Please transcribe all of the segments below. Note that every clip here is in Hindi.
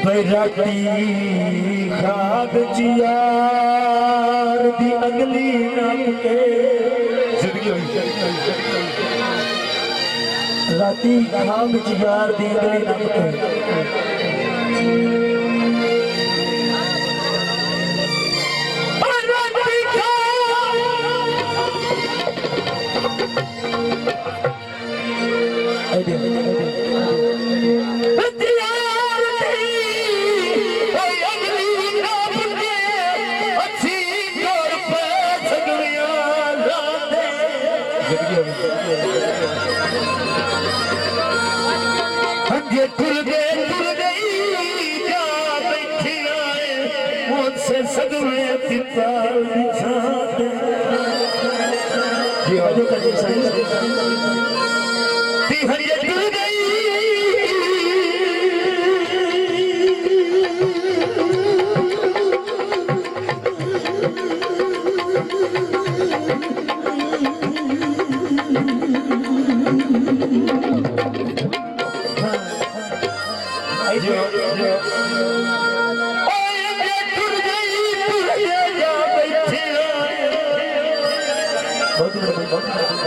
बैराती खाद चियार दी अगली नाम के जिंदगी राती खाद चियार दी अगली नाम के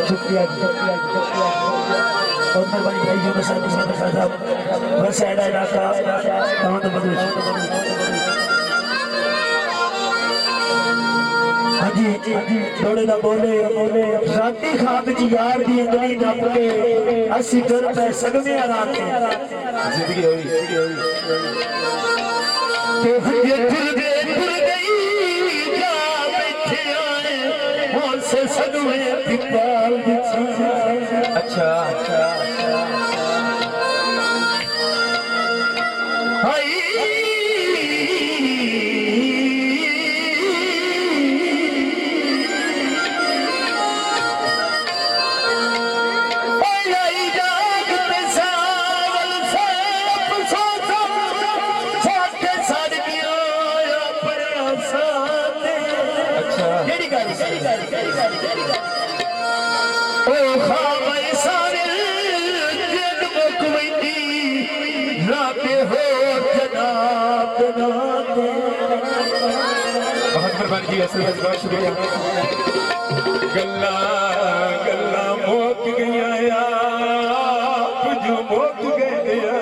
शुक्रिया बहुत मेहरबानी भाई जो के साथ साहब बस एडा इलाका तमाम बदूश हाँ जी थोड़े ना बोले राती खाद जी यार दी अंगली नप के असी कर पे सगमे आराम के जिंदगी होई तो ये फिर गई जा बैठे आए और से सगमे पिपाल अच्छा हाय जी बहुत शुक्रिया गल्ला गल्ला मोक गया आप जो मोक गया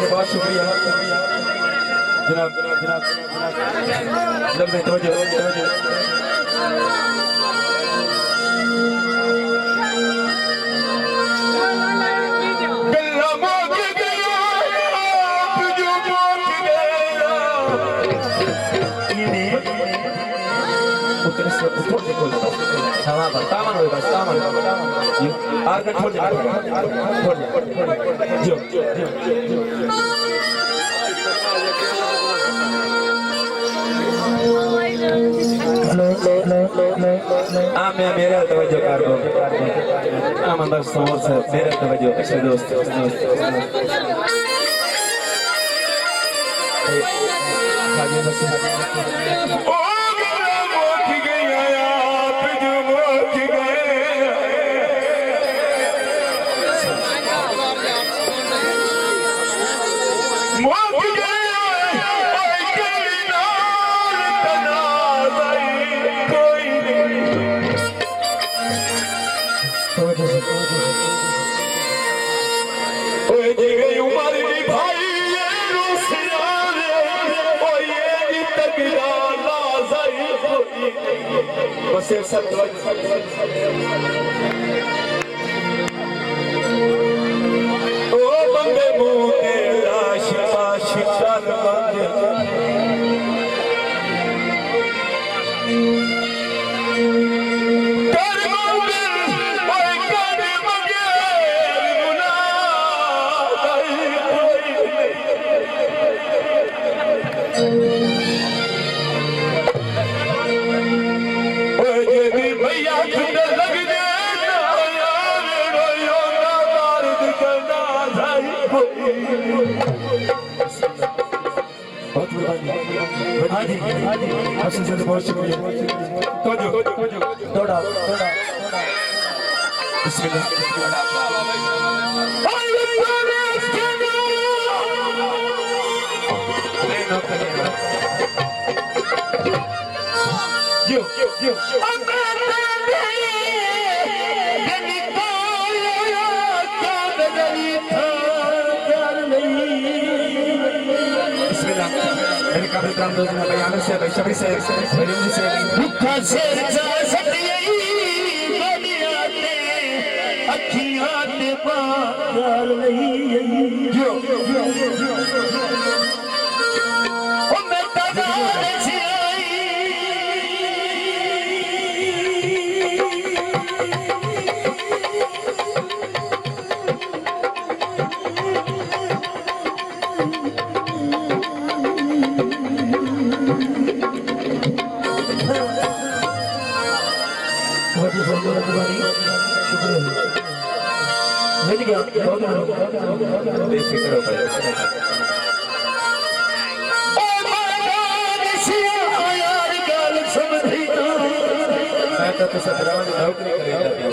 बहुत शुक्रिया जनाब तवज्जो तामन हो बस तामन आर का छोड़ दे जो हेलो मैं मेरा तवज्जो कर दो आमन बस समोर से मेरा तवज्जो अच्छे दोस्त बस एक सब ओ बंदे मुझे लाश आशिकान बंदे बहुत शुक्रिया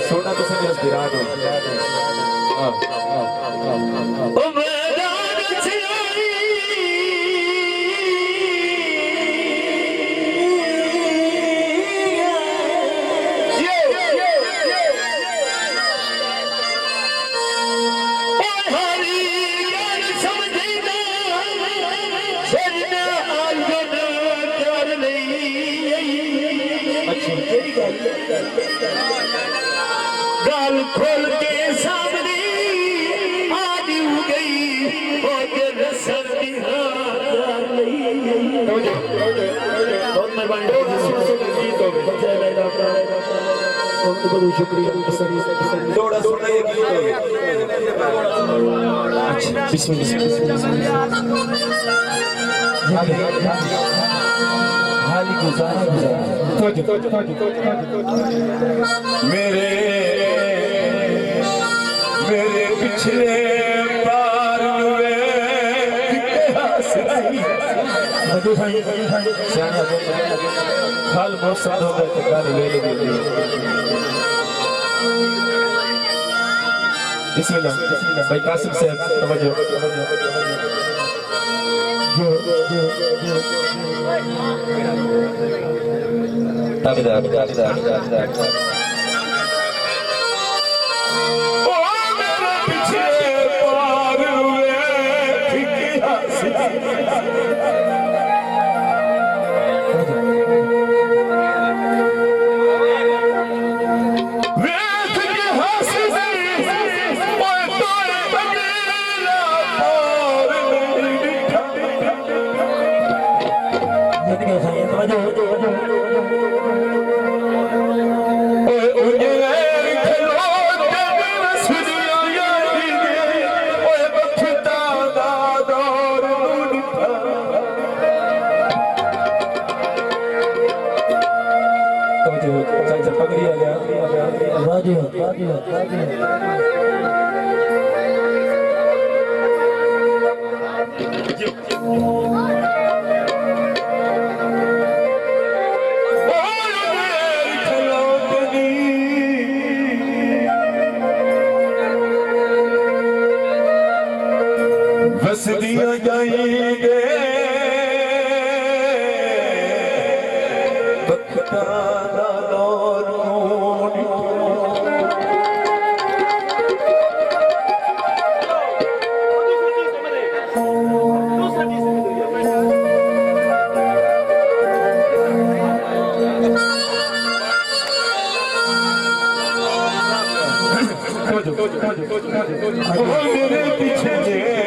सोना तो समझ विराट हो गाल खोल के सामने आज हो गई बहुत मेहरबानी बहुत शुक्रिया थोड़ा सुना ये गीत हाली गुजारा मेरे मेरे पिछले पार हुए हाल मौसम हो गए तो गाली ले ली बिस्मिल्लाह भाई कासिम साहब तवज्जो ताबेदार बस दिया जाएंगे मेरे पीछे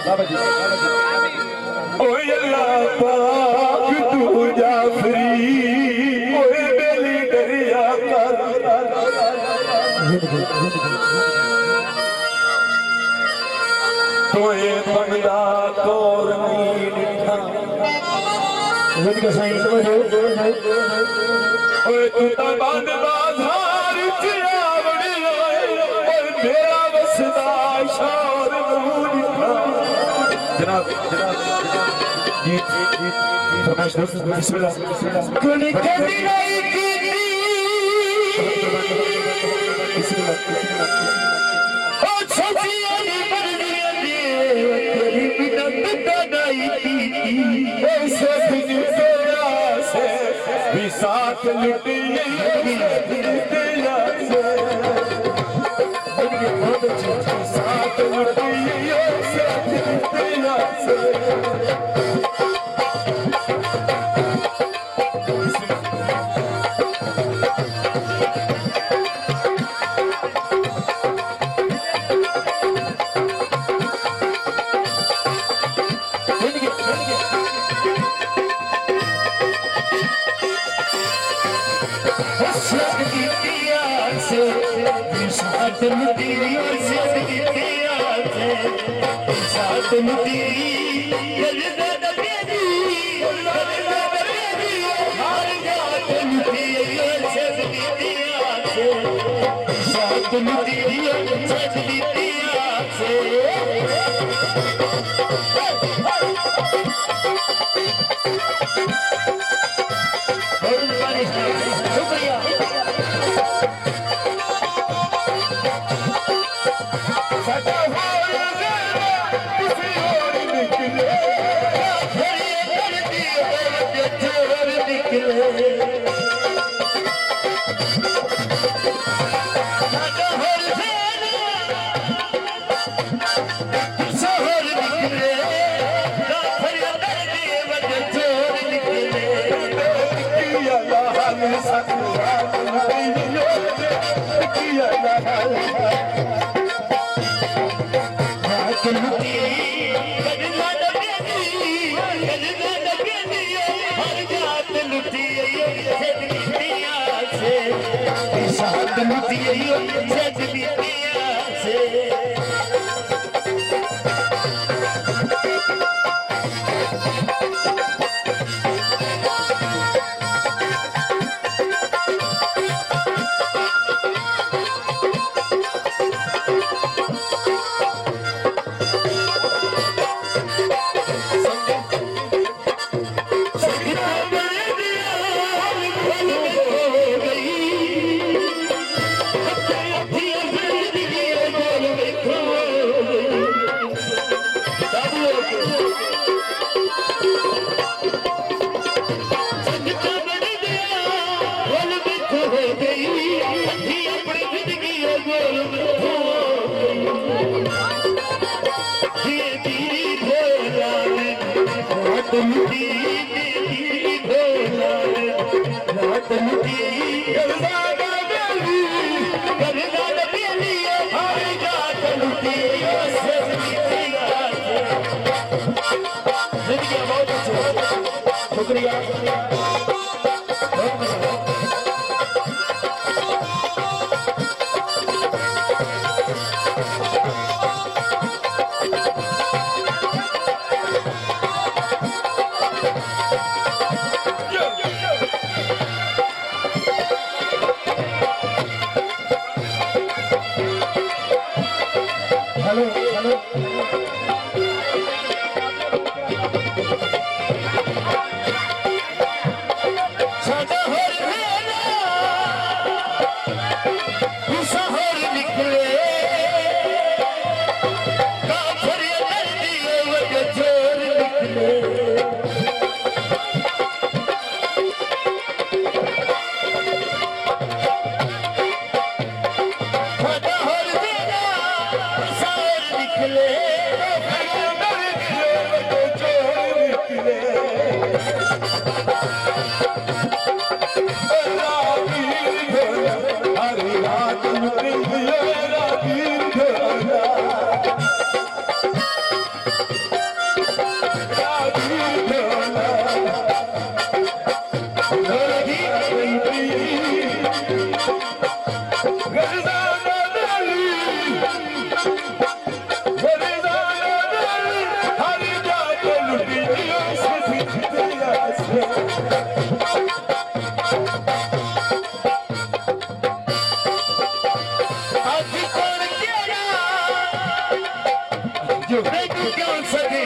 बाबा जी ओए अल्लाह पाक तू जाफरी ओए बेली दरिया कर तोए बंदा तोर नहीं लिखा जिनके साईं समझो ओए तू ता बंद बाजार च आवड़ी ओए मेरा वसदा शार नू लिखा जनाब जी फरमाइश बिस्मिल्लाह कुल कदी नहीं की ओ सजिया नी बरदिया दे तेरी बिनत नहीं की ऐसे दिन तेरा से भी साथ लुटिए तेरा से बहुत अच्छी साथ लुटिए से तेरा से शुक्रिया सदा किसी और निकले शुक्रिया हेलो हेलो आज कौन तेरा जो तू क्यों सके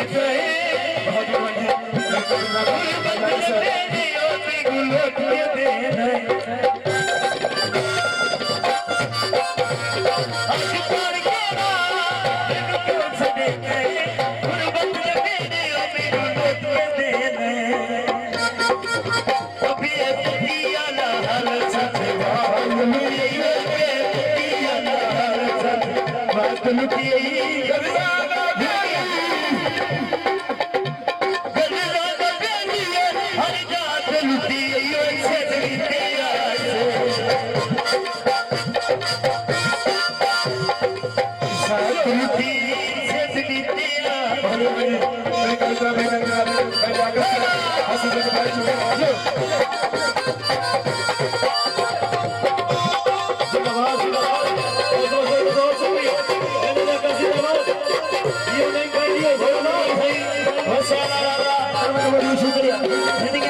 शुक्रिया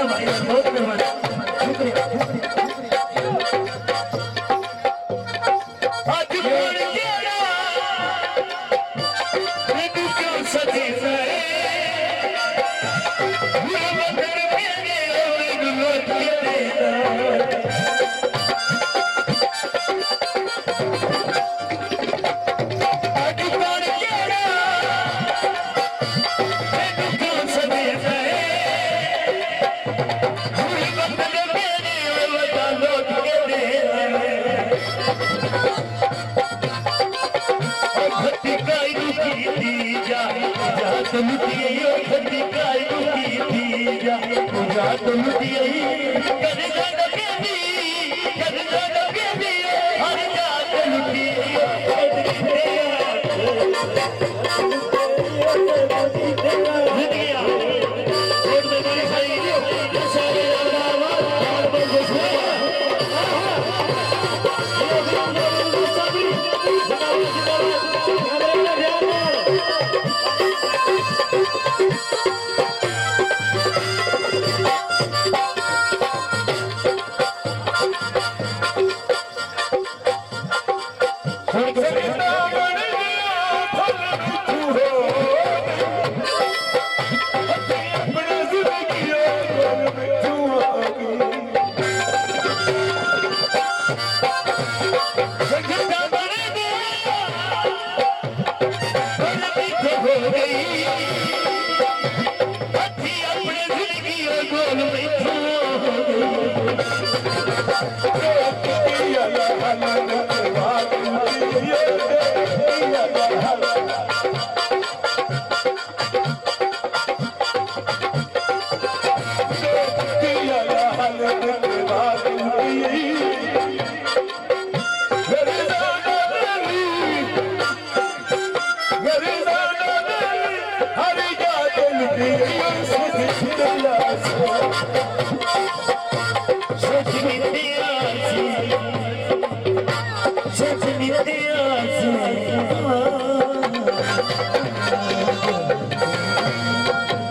भाई, बहुत मेहरबानी, शुक्रिया। आज कौन तेरा तू क्यों सके Hare